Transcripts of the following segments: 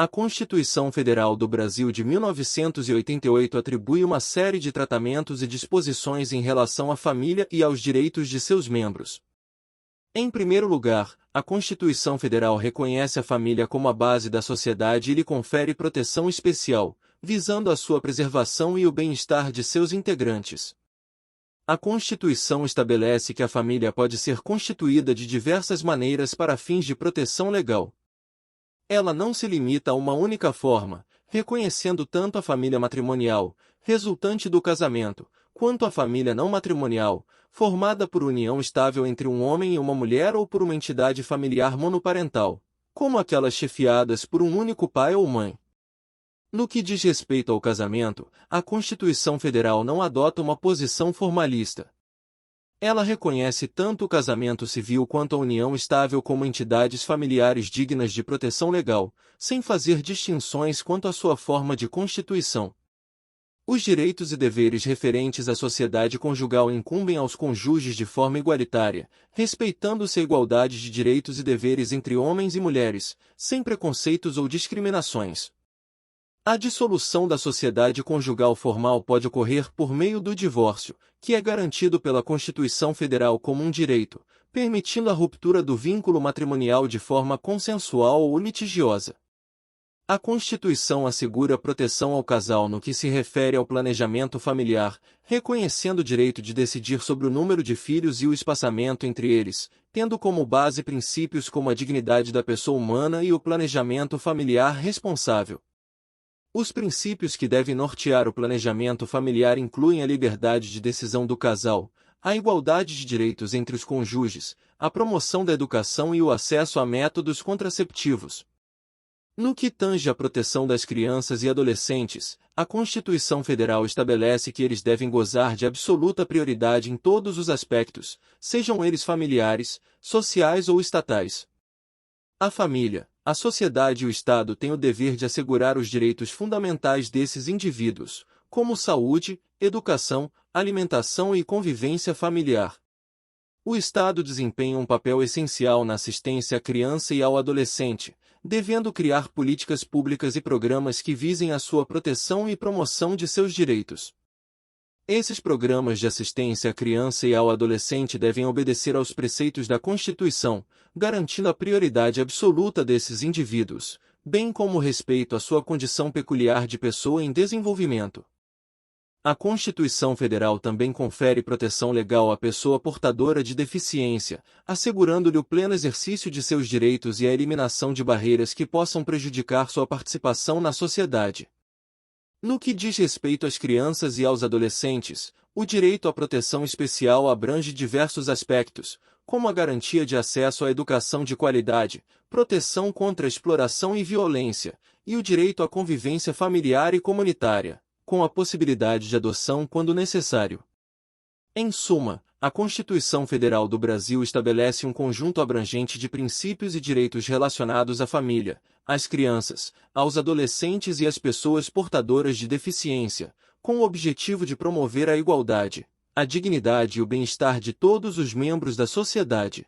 A Constituição Federal do Brasil de 1988 atribui uma série de tratamentos e disposições em relação à família e aos direitos de seus membros. Em primeiro lugar, a Constituição Federal reconhece a família como a base da sociedade e lhe confere proteção especial, visando a sua preservação e o bem-estar de seus integrantes. A Constituição estabelece que a família pode ser constituída de diversas maneiras para fins de proteção legal. Ela não se limita a uma única forma, reconhecendo tanto a família matrimonial, resultante do casamento, quanto a família não matrimonial, formada por união estável entre um homem e uma mulher ou por uma entidade familiar monoparental, como aquelas chefiadas por um único pai ou mãe. No que diz respeito ao casamento, a Constituição Federal não adota uma posição formalista. Ela reconhece tanto o casamento civil quanto a união estável como entidades familiares dignas de proteção legal, sem fazer distinções quanto à sua forma de constituição. Os direitos e deveres referentes à sociedade conjugal incumbem aos cônjuges de forma igualitária, respeitando-se a igualdade de direitos e deveres entre homens e mulheres, sem preconceitos ou discriminações. A dissolução da sociedade conjugal formal pode ocorrer por meio do divórcio, que é garantido pela Constituição Federal como um direito, permitindo a ruptura do vínculo matrimonial de forma consensual ou litigiosa. A Constituição assegura proteção ao casal no que se refere ao planejamento familiar, reconhecendo o direito de decidir sobre o número de filhos e o espaçamento entre eles, tendo como base princípios como a dignidade da pessoa humana e o planejamento familiar responsável. Os princípios que devem nortear o planejamento familiar incluem a liberdade de decisão do casal, a igualdade de direitos entre os cônjuges, a promoção da educação e o acesso a métodos contraceptivos. No que tange à proteção das crianças e adolescentes, a Constituição Federal estabelece que eles devem gozar de absoluta prioridade em todos os aspectos, sejam eles familiares, sociais ou estatais. A família, a sociedade e o Estado têm o dever de assegurar os direitos fundamentais desses indivíduos, como saúde, educação, alimentação e convivência familiar. O Estado desempenha um papel essencial na assistência à criança e ao adolescente, devendo criar políticas públicas e programas que visem a sua proteção e promoção de seus direitos. Esses programas de assistência à criança e ao adolescente devem obedecer aos preceitos da Constituição, garantindo a prioridade absoluta desses indivíduos, bem como o respeito à sua condição peculiar de pessoa em desenvolvimento. A Constituição Federal também confere proteção legal à pessoa portadora de deficiência, assegurando-lhe o pleno exercício de seus direitos e a eliminação de barreiras que possam prejudicar sua participação na sociedade. No que diz respeito às crianças e aos adolescentes, o direito à proteção especial abrange diversos aspectos, como a garantia de acesso à educação de qualidade, proteção contra a exploração e violência, e o direito à convivência familiar e comunitária, com a possibilidade de adoção quando necessário. Em suma, a Constituição Federal do Brasil estabelece um conjunto abrangente de princípios e direitos relacionados à família, às crianças, aos adolescentes e às pessoas portadoras de deficiência, com o objetivo de promover a igualdade, a dignidade e o bem-estar de todos os membros da sociedade.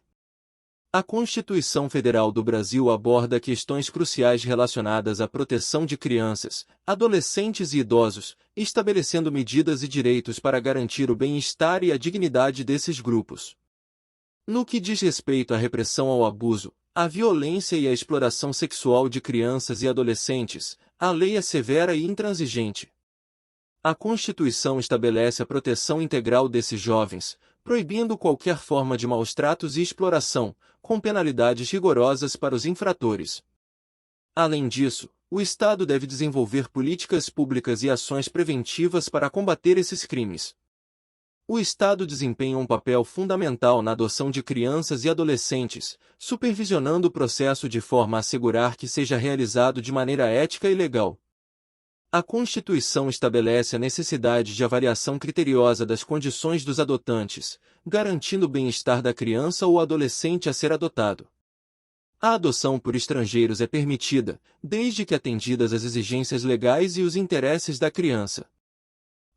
A Constituição Federal do Brasil aborda questões cruciais relacionadas à proteção de crianças, adolescentes e idosos, estabelecendo medidas e direitos para garantir o bem-estar e a dignidade desses grupos. No que diz respeito à repressão ao abuso, à violência e à exploração sexual de crianças e adolescentes, a lei é severa e intransigente. A Constituição estabelece a proteção integral desses jovens, proibindo qualquer forma de maus-tratos e exploração, com penalidades rigorosas para os infratores. Além disso, o Estado deve desenvolver políticas públicas e ações preventivas para combater esses crimes. O Estado desempenha um papel fundamental na adoção de crianças e adolescentes, supervisionando o processo de forma a assegurar que seja realizado de maneira ética e legal. A Constituição estabelece a necessidade de avaliação criteriosa das condições dos adotantes, garantindo o bem-estar da criança ou adolescente a ser adotado. A adoção por estrangeiros é permitida, desde que atendidas as exigências legais e os interesses da criança.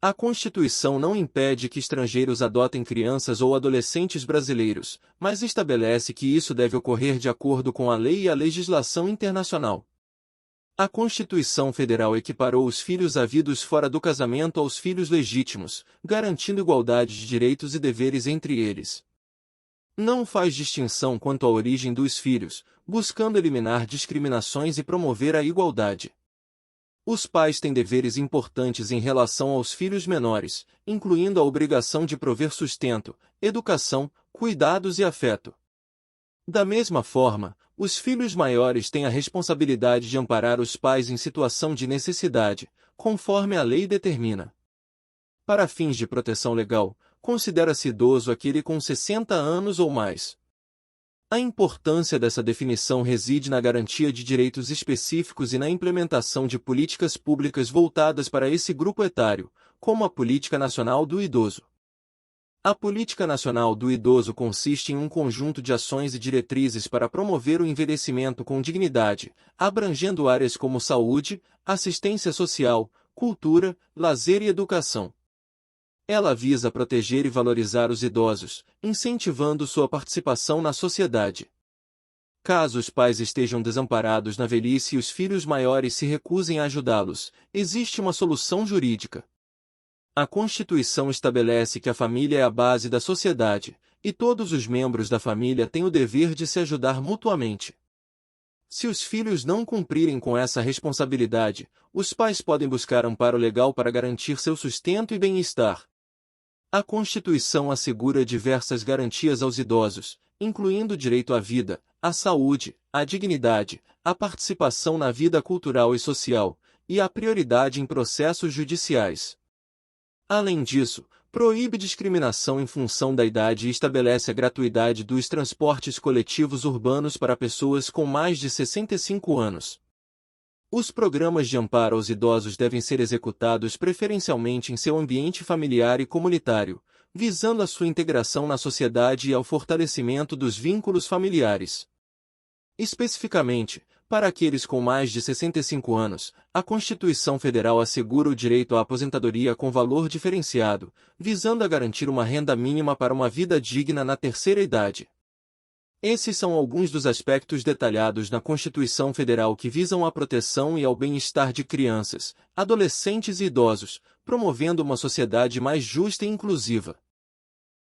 A Constituição não impede que estrangeiros adotem crianças ou adolescentes brasileiros, mas estabelece que isso deve ocorrer de acordo com a lei e a legislação internacional. A Constituição Federal equiparou os filhos havidos fora do casamento aos filhos legítimos, garantindo igualdade de direitos e deveres entre eles. Não faz distinção quanto à origem dos filhos, buscando eliminar discriminações e promover a igualdade. Os pais têm deveres importantes em relação aos filhos menores, incluindo a obrigação de prover sustento, educação, cuidados e afeto. Da mesma forma, os filhos maiores têm a responsabilidade de amparar os pais em situação de necessidade, conforme a lei determina. Para fins de proteção legal, considera-se idoso aquele com 60 anos ou mais. A importância dessa definição reside na garantia de direitos específicos e na implementação de políticas públicas voltadas para esse grupo etário, como a Política Nacional do Idoso. A Política Nacional do Idoso consiste em um conjunto de ações e diretrizes para promover o envelhecimento com dignidade, abrangendo áreas como saúde, assistência social, cultura, lazer e educação. Ela visa proteger e valorizar os idosos, incentivando sua participação na sociedade. Caso os pais estejam desamparados na velhice e os filhos maiores se recusem a ajudá-los, existe uma solução jurídica. A Constituição estabelece que a família é a base da sociedade, e todos os membros da família têm o dever de se ajudar mutuamente. Se os filhos não cumprirem com essa responsabilidade, os pais podem buscar amparo legal para garantir seu sustento e bem-estar. A Constituição assegura diversas garantias aos idosos, incluindo o direito à vida, à saúde, à dignidade, à participação na vida cultural e social, e à prioridade em processos judiciais. Além disso, proíbe discriminação em função da idade e estabelece a gratuidade dos transportes coletivos urbanos para pessoas com mais de 65 anos. Os programas de amparo aos idosos devem ser executados preferencialmente em seu ambiente familiar e comunitário, visando a sua integração na sociedade e ao fortalecimento dos vínculos familiares. Especificamente, para aqueles com mais de 65 anos, a Constituição Federal assegura o direito à aposentadoria com valor diferenciado, visando a garantir uma renda mínima para uma vida digna na terceira idade. Esses são alguns dos aspectos detalhados na Constituição Federal que visam à proteção e ao bem-estar de crianças, adolescentes e idosos, promovendo uma sociedade mais justa e inclusiva.